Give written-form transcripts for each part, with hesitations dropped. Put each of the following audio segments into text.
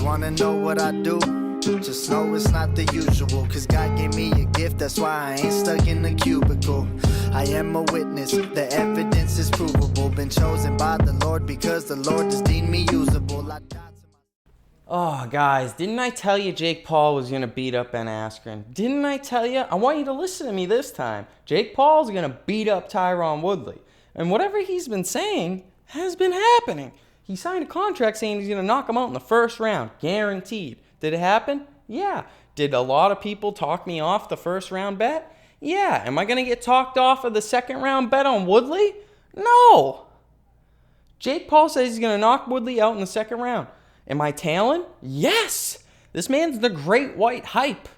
wanna know what I do? Just know it's not the usual, cause God gave me a gift, that's why I ain't stuck in the cubicle. I am a witness, the evidence is provable. Been chosen by the Lord because the Lord has deemed me usable. Oh, guys, didn't I tell you Jake Paul was going to beat up Ben Askren? Didn't I tell you? I want you to listen to me this time. Jake Paul's going to beat up Tyron Woodley. And whatever he's been saying has been happening. He signed a contract saying he's going to knock him out in the first round. Guaranteed. Did it happen? Yeah. Did a lot of people talk me off the first round bet? Yeah. Am I going to get talked off of the second round bet on Woodley? No. Jake Paul says he's going to knock Woodley out in the second round. Am I tailing? Yes. This man's the great white hype.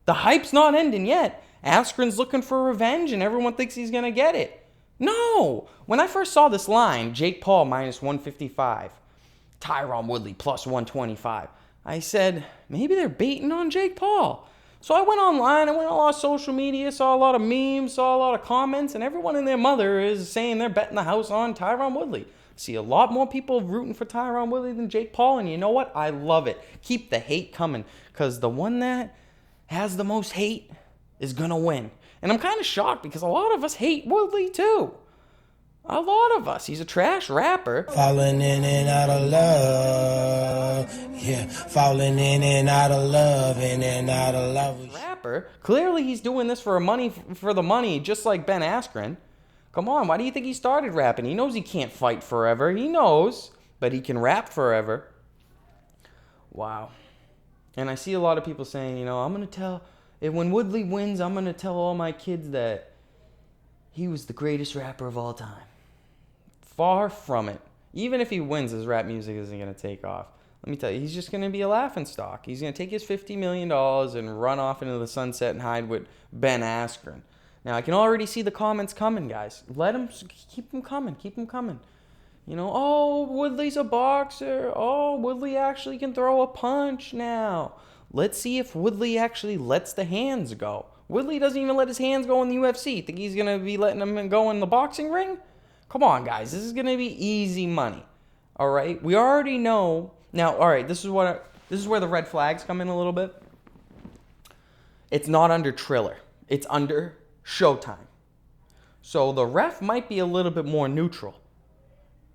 The hype's not ending yet. Askren's looking for revenge and everyone thinks he's going to get it. No. When I first saw this line, Jake Paul minus 155, Tyron Woodley plus 125, I said, maybe they're baiting on Jake Paul. So I went online, I went on a lot of social media, saw a lot of memes, saw a lot of comments, and everyone and their mother is saying they're betting the house on Tyron Woodley. See a lot more people rooting for Tyron Woodley than Jake Paul, and you know what? I love it. Keep the hate coming, because the one that has the most hate is going to win. And I'm kind of shocked because a lot of us hate Woodley too. A lot of us. He's a trash rapper. Falling in and out of love. Yeah, falling in and out of love, in and out of love. Rapper. Clearly he's doing this for the money, just like Ben Askren. Come on, why do you think he started rapping? He knows he can't fight forever. He knows, but he can rap forever. Wow. And I see a lot of people saying, I'm going to tell, when Woodley wins, I'm going to tell all my kids that he was the greatest rapper of all time. Far from it. Even if he wins, his rap music isn't going to take off. Let me tell you, he's just going to be a laughingstock. He's going to take his $50 million and run off into the sunset and hide with Ben Askren. Now, I can already see the comments coming, guys. Keep them coming. Keep them coming. Oh, Woodley's a boxer. Oh, Woodley actually can throw a punch now. Let's see if Woodley actually lets the hands go. Woodley doesn't even let his hands go in the UFC. Think he's going to be letting them go in the boxing ring? Come on, guys. This is going to be easy money. All right? We already know. Now, all right, this is where the red flags come in a little bit. It's not under Triller. It's under Showtime. So the ref might be a little bit more neutral.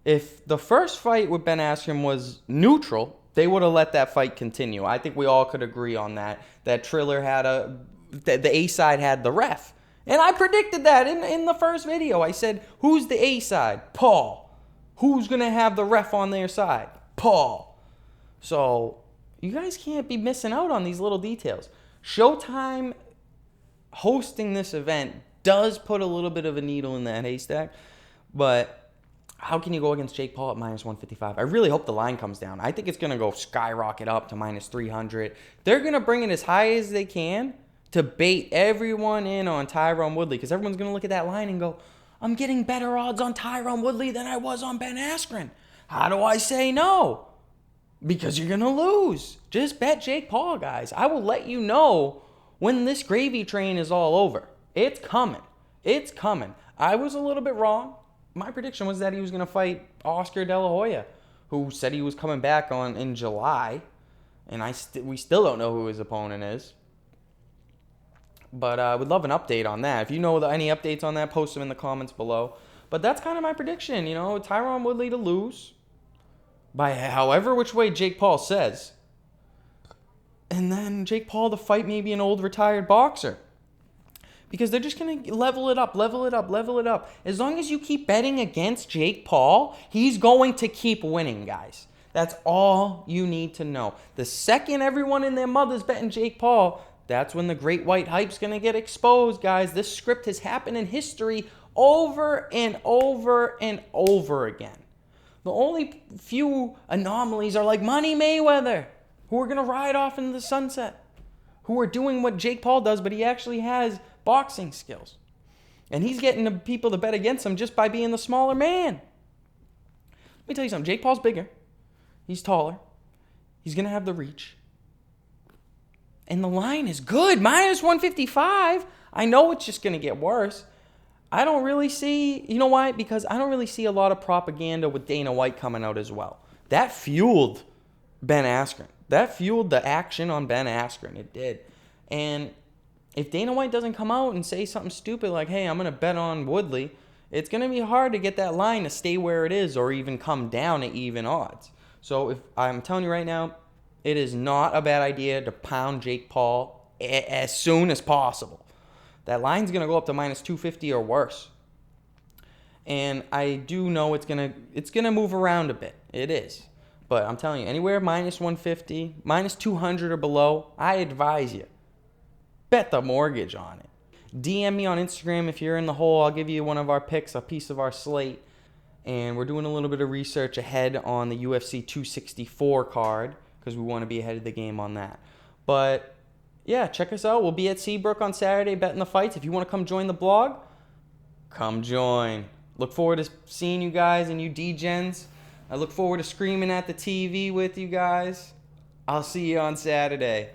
If the first fight with Ben Askren was neutral, they would have let that fight continue. I think we all could agree on that. That Triller had the A side had the ref. And I predicted that in the first video. I said, who's the A side? Paul. Who's going to have the ref on their side? Paul. So you guys can't be missing out on these little details. Showtime hosting this event does put a little bit of a needle in that haystack, but how can you go against Jake Paul at minus 155? I really hope the line comes down. I think it's going to go skyrocket up to minus 300. They're going to bring it as high as they can to bait everyone in on Tyron Woodley, because everyone's going to look at that line and go, I'm getting better odds on Tyron Woodley than I was on Ben Askren. How do I say no? Because you're going to lose. Just bet Jake Paul, guys. I will let you know when this gravy train is all over. It's coming. It's coming. I was a little bit wrong. My prediction was that he was going to fight Oscar De La Hoya, who said he was coming back in July. And we still don't know who his opponent is. But I would love an update on that. If you know any updates on that, post them in the comments below. But that's kind of my prediction. Tyron Woodley to lose by however which way Jake Paul says. And then Jake Paul to fight maybe an old retired boxer. Because they're just going to level it up. As long as you keep betting against Jake Paul, he's going to keep winning, guys. That's all you need to know. The second everyone and their mother's betting Jake Paul, that's when the great white hype's going to get exposed, guys. This script has happened in history over and over and over again. The only few anomalies are like Money Mayweather, who are going to ride off into the sunset, who are doing what Jake Paul does, but he actually has boxing skills. And he's getting the people to bet against him just by being the smaller man. Let me tell you something. Jake Paul's bigger. He's taller. He's going to have the reach. And the line is good. Minus 155. I know it's just going to get worse. I don't really see, you know why? Because I don't really see a lot of propaganda with Dana White coming out as well. That fueled Ben Askren. that fueled the action on Ben Askren. It did. And if Dana White doesn't come out and say something stupid like, hey, I'm going to bet on Woodley, it's going to be hard to get that line to stay where it is or even come down to even odds. So if I'm telling you right now, it is not a bad idea to pound Jake Paul as soon as possible. That line's going to go up to minus 250 or worse. And I do know it's gonna move around a bit. It is. But I'm telling you, anywhere minus 150, minus 200 or below, I advise you, bet the mortgage on it. DM me on Instagram if you're in the hole. I'll give you one of our picks, a piece of our slate. And we're doing a little bit of research ahead on the UFC 264 card because we want to be ahead of the game on that. But yeah, check us out. We'll be at Seabrook on Saturday betting the fights. If you want to come join the blog, come join. Look forward to seeing you guys and you D-Gens. I look forward to screaming at the TV with you guys. I'll see you on Saturday.